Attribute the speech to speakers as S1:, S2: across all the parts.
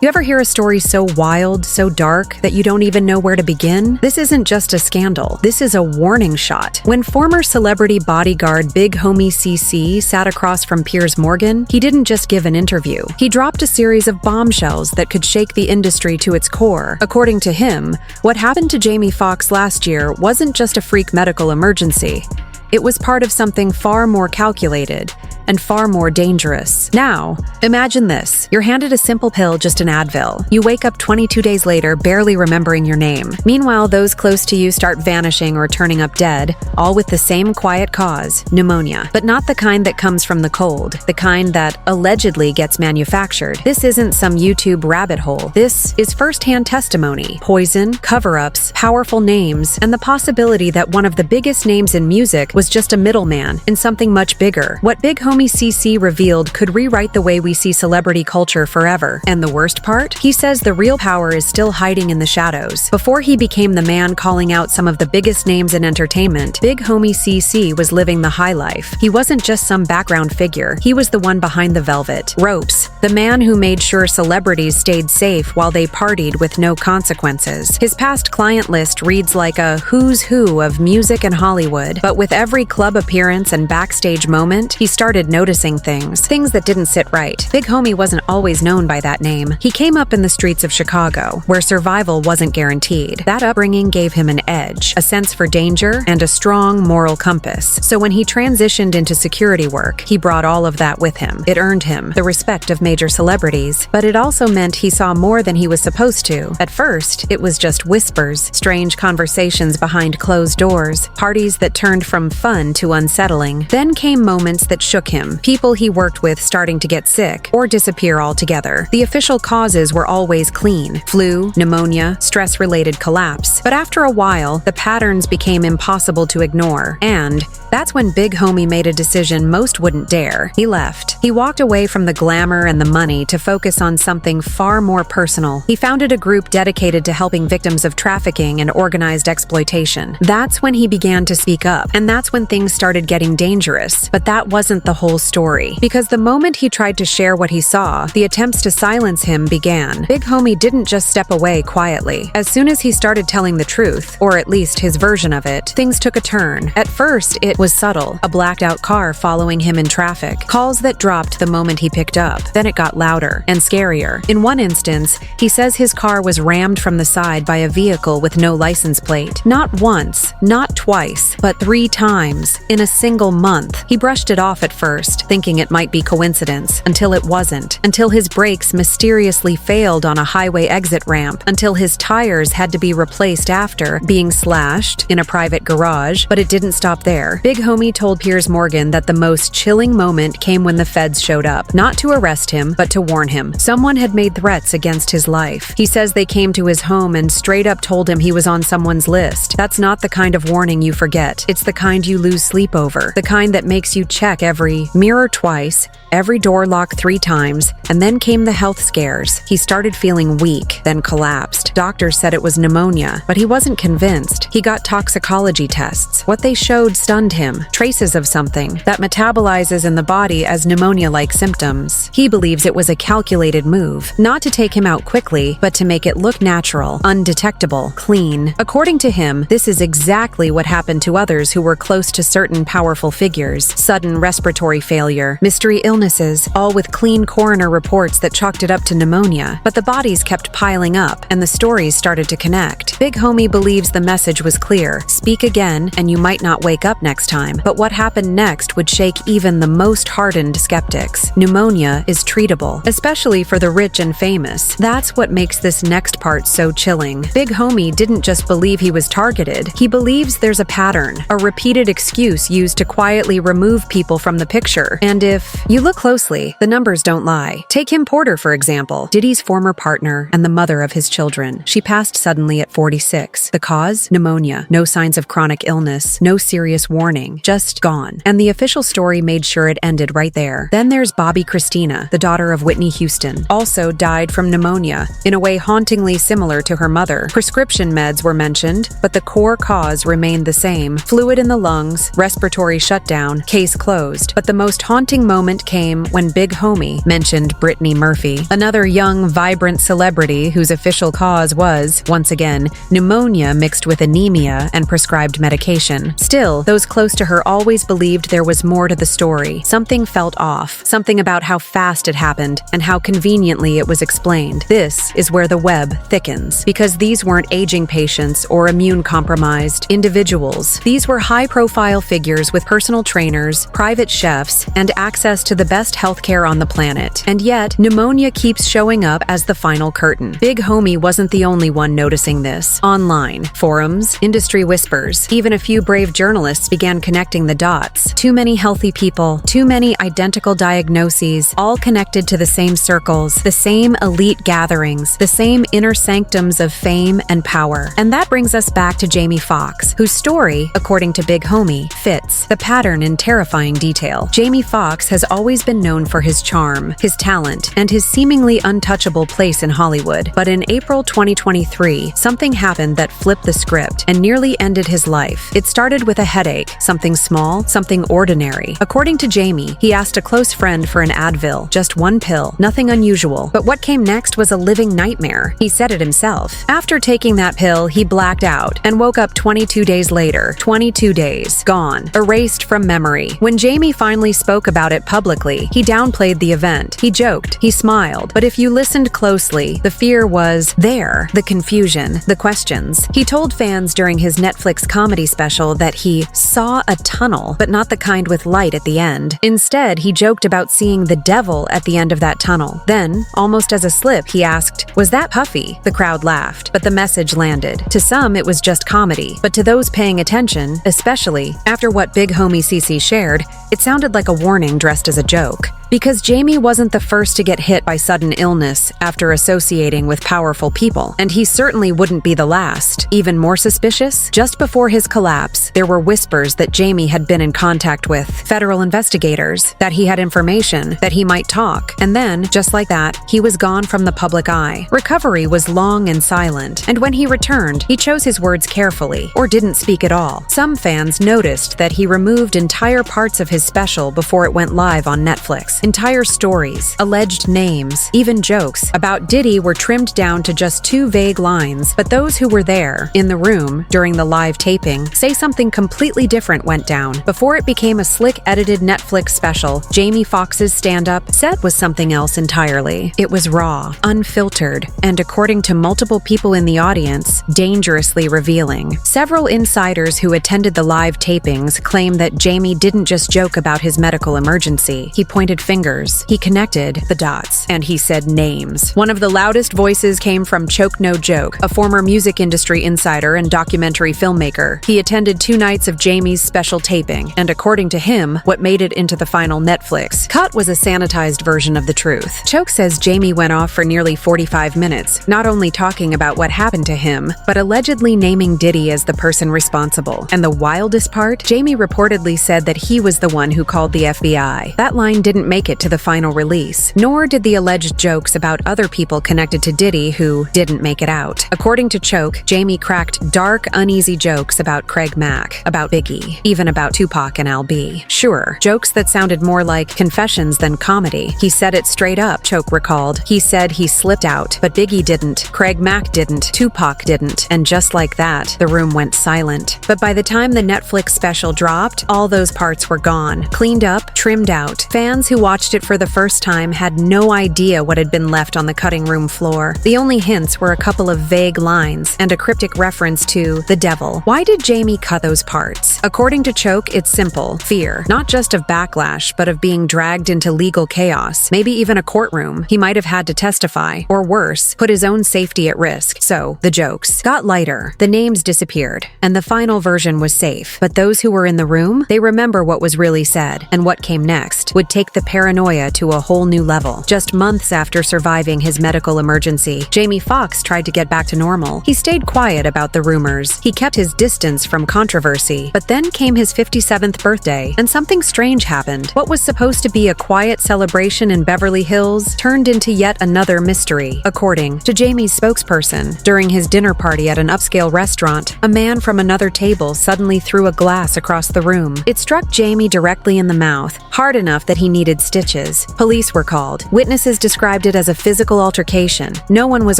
S1: You ever hear a story so wild, so dark, that you don't even know where to begin? This isn't just a scandal. This is a warning shot. When former celebrity bodyguard Big Homie CC sat across from Piers Morgan, he didn't just give an interview. He dropped a series of bombshells that could shake the industry to its core. According to him, what happened to Jamie Foxx last year wasn't just a freak medical emergency. It was part of something far more calculated and far more dangerous. Now, imagine this. You're handed a simple pill, just an Advil. You wake up 22 days later, barely remembering your name. Meanwhile, those close to you start vanishing or turning up dead, all with the same quiet cause, pneumonia. But not the kind that comes from the cold, the kind that allegedly gets manufactured. This isn't some YouTube rabbit hole. This is first-hand testimony. Poison, cover-ups, powerful names, and the possibility that one of the biggest names in music was just a middleman in something much bigger. What Big Homie CC revealed could rewrite the way we see celebrity culture forever. And the worst part? He says the real power is still hiding in the shadows. Before he became the man calling out some of the biggest names in entertainment, Big Homie CC was living the high life. He wasn't just some background figure. He was the one behind the velvet ropes, the man who made sure celebrities stayed safe while they partied with no consequences. His past client list reads like a who's who of music and Hollywood, but with every club appearance and backstage moment, he started noticing things that didn't sit right. Big Homie wasn't always known by that name. He came up in the streets of Chicago, where survival wasn't guaranteed. That upbringing gave him an edge, a sense for danger, and a strong moral compass. So when he transitioned into security work, he brought all of that with him. It earned him the respect of major celebrities, but it also meant he saw more than he was supposed to. At first, it was just whispers, strange conversations behind closed doors, parties that turned from fun to unsettling. Then came moments that shook him, people he worked with starting to get sick or disappear altogether. The official causes were always clean: flu, pneumonia, stress-related collapse. But after a while, the patterns became impossible to ignore, and that's when Big Homie made a decision most wouldn't dare. He left. He walked away from the glamour and the money to focus on something far more personal. He founded a group dedicated to helping victims of trafficking and organized exploitation. That's when he began to speak up, and that's when things started getting dangerous. But that wasn't the whole story, because the moment he tried to share what he saw, the attempts to silence him began. Big Homie didn't just step away quietly. As soon as he started telling the truth, or at least his version of it, things took a turn. At first, it was subtle, a blacked-out car following him in traffic, calls that dropped the moment he picked up. Then it got louder and scarier. In one instance, he says his car was rammed from the side by a vehicle with no license plate. Not once, not twice, but 3 times in a single month. He brushed it off at first, thinking it might be coincidence, until it wasn't. Until his brakes mysteriously failed on a highway exit ramp, until his tires had to be replaced after being slashed in a private garage. But it didn't stop there. Big Homie told Piers Morgan that the most chilling moment came when the feds showed up, not to arrest him, but to warn him. Someone had made threats against his life. He says they came to his home and straight up told him he was on someone's list. That's not the kind of warning you forget. It's the kind you lose sleep over. The kind that makes you check every mirror twice, every door lock 3 times, and then came the health scares. He started feeling weak, then collapsed. Doctors said it was pneumonia, but he wasn't convinced. He got toxicology tests. What they showed stunned him. Traces of something that metabolizes in the body as pneumonia-like symptoms. He believes it was a calculated move, not to take him out quickly, but to make it look natural, undetectable, clean. According to him, this is exactly what happened to others who were close to certain powerful figures. Sudden respiratory failure, mystery illnesses, all with clean coroner reports that chalked it up to pneumonia. But the bodies kept piling up, and the stories started to connect. Big Homie believes the message was clear: speak again, and you might not wake up next time. But what happened next would shake even the most hardened skeptics. Pneumonia is treatable, especially for the rich and famous. That's what makes this next part so chilling. Big Homie didn't just believe he was targeted. He believes there's a pattern, a repeated excuse used to quietly remove people from the picture. And if you look closely, the numbers don't lie. Take Kim Porter, for example, Diddy's former partner and the mother of his children. She passed suddenly at 46. The cause? Pneumonia. No signs of chronic illness, no serious warning, just gone. And the official story made sure it ended right there. Then there's Bobby Christina, the daughter of Whitney Houston, also died from pneumonia, in a way hauntingly similar to her mother. Prescription meds were mentioned, but the core cause remained the same: fluid in the lungs, respiratory shutdown, case closed. But the most haunting moment came when Big Homie mentioned Brittany Murphy, another young, vibrant celebrity whose official cause was, once again, pneumonia mixed with anemia and prescribed medication. Still, those close to her always believed there was more to the story. Something felt off, something about how fast it happened and how conveniently it was explained. This is where the web thickens, because these weren't aging patients or immune-compromised individuals. These were high-profile figures with personal trainers, private chefs, and access to the best healthcare on the planet. And yet, pneumonia keeps showing up as the final curtain. Big Homie wasn't the only one noticing this. Online, forums, industry whispers, even a few brave journalists began connecting the dots. Too many healthy people, too many identical diagnoses, all connected to the same circles, the same elite gatherings, the same inner sanctums of fame and power. And that brings us back to Jamie Foxx, whose story, according to Big Homie, fits the pattern in terrifying detail. Jamie Foxx has always been known for his charm, his talent, and his seemingly untouchable place in Hollywood. But in April 2023, something happened that flipped the script and nearly ended his life. It started with a headache, something small, something ordinary. According to Jamie, he asked a close friend for an Advil, just one pill, nothing unusual. But what came next was a living nightmare. He said it himself. After taking that pill, he blacked out and woke up 22 days later. 22 days. Gone. Erased from memory. When Jamie finally spoke about it publicly, he downplayed the event. He joked. He smiled. But if you listened closely, the fear was there. The confusion. The questions. He told fans during his Netflix comedy special that he saw a tunnel, but not the kind with light at the end. Instead, he joked about seeing the devil at the end of that tunnel. Then, almost as a slip, he asked, "Was that Puffy?" The crowd laughed, but the message landed. To some, it was just comedy, but to those paying attention, especially after what Big Homie CC shared, it sounded like a warning dressed as a joke. Because Jamie wasn't the first to get hit by sudden illness after associating with powerful people, and he certainly wouldn't be the last. Even more suspicious, just before his collapse, there were whispers that Jamie had been in contact with federal investigators, that he had information, that he might talk, and then, just like that, he was gone from the public eye. Recovery was long and silent, and when he returned, he chose his words carefully, or didn't speak at all. Some fans noticed that he removed entire parts of his special before it went live on Netflix. Entire stories, alleged names, even jokes about Diddy were trimmed down to just 2 vague lines, but those who were there, in the room, during the live taping, say something completely different went down. Before it became a slick, edited Netflix special, Jamie Foxx's stand-up set was something else entirely. It was raw, unfiltered, and according to multiple people in the audience, dangerously revealing. Several insiders who attended the live tapings claim that Jamie didn't just joke about his medical emergency. He pointed fingers. He connected the dots, and he said names. One of the loudest voices came from Choke No Joke, a former music industry insider and documentary filmmaker. He attended 2 nights of Jamie's special taping, and according to him, what made it into the final Netflix cut was a sanitized version of the truth. Choke says Jamie went off for nearly 45 minutes, not only talking about what happened to him, but allegedly naming Diddy as the person responsible. And the wildest part, Jamie reportedly said that he was the one who called the FBI. That line didn't make it to the final release, nor did the alleged jokes about other people connected to Diddy who didn't make it out. According to Choke, Jamie cracked dark, uneasy jokes about Craig Mack, about Biggie, even about Tupac and Al-B. Sure, jokes that sounded more like confessions than comedy. He said it straight up, Choke recalled. He said he slipped out, but Biggie didn't, Craig Mack didn't, Tupac didn't, and just like that, the room went silent. But by the time the Netflix special dropped, all those parts were gone, cleaned up, trimmed out. Fans who watched it for the first time had no idea what had been left on the cutting room floor. The only hints were a couple of vague lines and a cryptic reference to the devil. Why did Jamie cut those parts? According to Choke, it's simple. Fear. Not just of backlash, but of being dragged into legal chaos. Maybe even a courtroom. He might have had to testify, or worse, put his own safety at risk. So, the jokes got lighter. The names disappeared, and the final version was safe. But those who were in the room, they remember what was really said, and what came next would take the paranoia to a whole new level. Just months after surviving his medical emergency, Jamie Foxx tried to get back to normal. He stayed quiet about the rumors. He kept his distance from controversy. But then came his 57th birthday, and something strange happened. What was supposed to be a quiet celebration in Beverly Hills turned into yet another mystery. According to Jamie's spokesperson, during his dinner party at an upscale restaurant, a man from another table suddenly threw a glass across the room. It struck Jamie directly in the mouth, hard enough that he needed stitches. Police were called. Witnesses described it as a physical altercation. No one was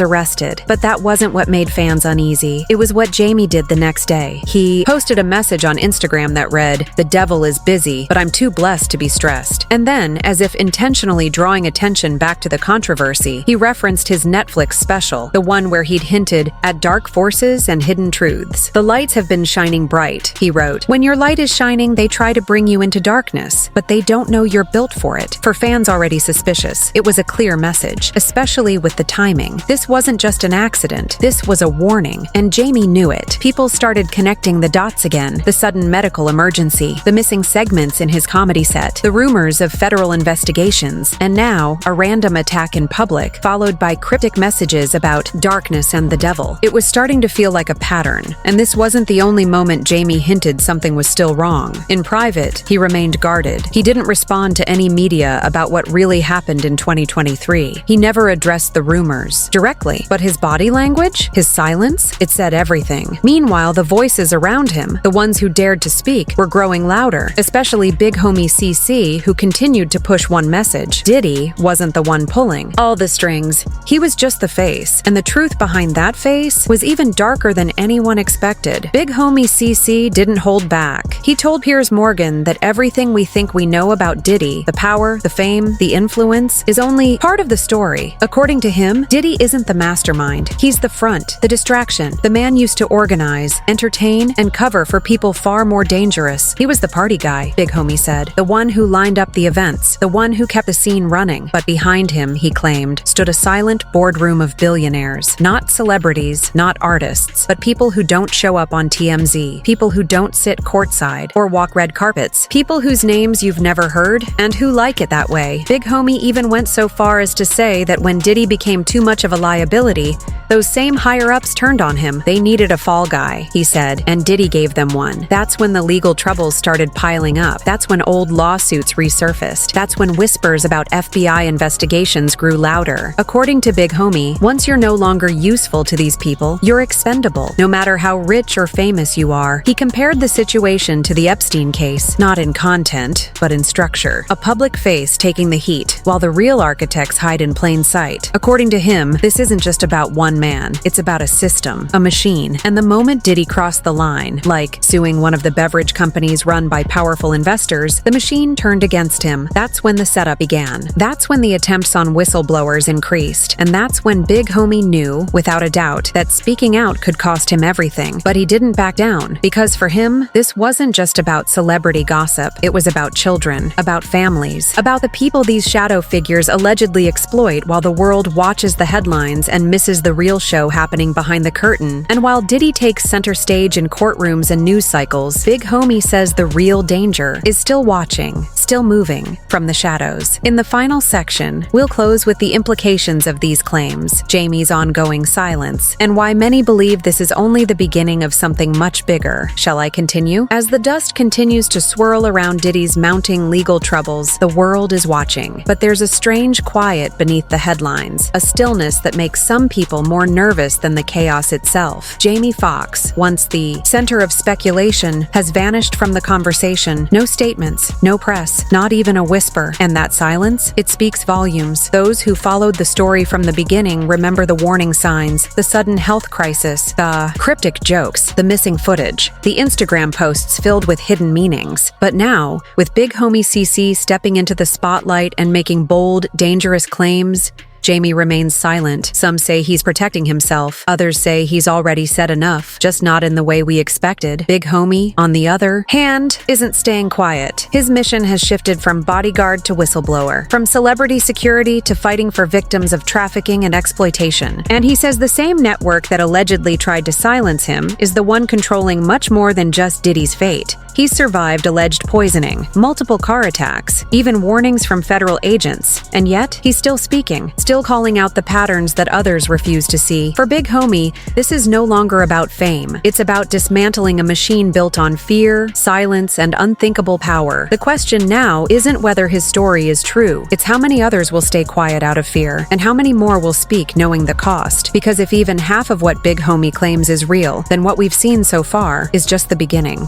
S1: arrested, but that wasn't what made fans uneasy. It was what Jamie did the next day. He posted a message on Instagram that read, "The devil is busy, but I'm too blessed to be stressed." And then, as if intentionally drawing attention back to the controversy, he referenced his Netflix special, the one where he'd hinted at dark forces and hidden truths. "The lights have been shining bright," he wrote. "When your light is shining, they try to bring you into darkness, but they don't know you're built for it." For fans already suspicious, it was a clear message, especially with the timing. This wasn't just an accident. This was a warning, and Jamie knew it. People started connecting the dots again. The sudden medical emergency, the missing segments in his comedy set, the rumors of federal investigations, and now a random attack in public, followed by cryptic messages about darkness and the devil. It was starting to feel like a pattern, and this wasn't the only moment Jamie hinted something was still wrong. In private, he remained guarded. He didn't respond to any media about what really happened in 2023. He never addressed the rumors directly, but his body language, his silence, it said everything. Meanwhile, the voices around him, the ones who dared to speak, were growing louder, especially big homie CC, who continued to push one message. Diddy wasn't the one pulling all the strings. He was just the face, and the truth behind that face was even darker than anyone expected. Big homie CC didn't hold back. He told Piers Morgan that everything we think we know about Diddy, the power, the fame, the influence, is only part of the story. According to him, Diddy isn't the mastermind. He's the front, the distraction. The man used to organize, entertain, and cover for people far more dangerous. He was the party guy, Big homie said, the one who lined up the events, the one who kept the scene running. But behind him, he claimed, stood a silent boardroom of billionaires. Not celebrities, not artists, but people who don't show up on TMZ, people who don't sit courtside or walk red carpets, people whose names you've never heard and who like it that way. Big homie even went so far as to say that when Diddy became too much of a liability, those same higher-ups turned on him. They needed a fall guy, he said, and Diddy gave them one. That's when the legal troubles started piling up. That's when old lawsuits resurfaced. That's when whispers about FBI investigations grew louder. According to Big homie, once you're no longer useful to these people, you're expendable, no matter how rich or famous you are. He compared the situation to the Epstein case, not in content, but in structure. A public face taking the heat, while the real architects hide in plain sight. According to him, this isn't just about one man. It's about a system, a machine. And the moment Diddy crossed the line, like suing one of the beverage companies run by powerful investors, the machine turned against him. That's when the setup began. That's when the attempts on whistleblowers increased. And that's when Big homie knew, without a doubt, that speaking out could cost him everything. But he didn't back down, because for him, this wasn't just about celebrity gossip. It was about children, about families, about the people these shadow figures allegedly exploit while the world watches the headlines and misses the real show happening behind the curtain. And while Diddy takes center stage in courtrooms and news cycles, Big homie says the real danger is still watching, still moving from the shadows. In the final section, we'll close with the implications of these claims, Jamie's ongoing silence, and why many believe this is only the beginning of something much bigger. Shall I continue? As the dust continues to swirl around Diddy's mounting legal troubles, the world is watching. But there's a strange quiet beneath the headlines, a stillness that makes some people more nervous than the chaos itself. Jamie Foxx, once the center of speculation, has vanished from the conversation. No statements, no press, not even a whisper. And that silence, it speaks volumes. Those who followed the story from the beginning remember the warning signs, the sudden health crisis, the cryptic jokes, the missing footage, the Instagram posts filled with hidden meanings. But now, with Big homie CC stepping into the spotlight and making bold, dangerous claims, Jamie remains silent. Some say he's protecting himself. Others say he's already said enough, just not in the way we expected. Big homie, on the other hand, isn't staying quiet. His mission has shifted from bodyguard to whistleblower, from celebrity security to fighting for victims of trafficking and exploitation. And he says the same network that allegedly tried to silence him is the one controlling much more than just Diddy's fate. He's survived alleged poisoning, multiple car attacks, even warnings from federal agents, and yet he's still speaking, still calling out the patterns that others refuse to see. For Big Homie, this is no longer about fame. It's about dismantling a machine built on fear, silence, and unthinkable power. The question now isn't whether his story is true. It's how many others will stay quiet out of fear, and how many more will speak knowing the cost. Because if even half of what Big Homie claims is real, then what we've seen so far is just the beginning.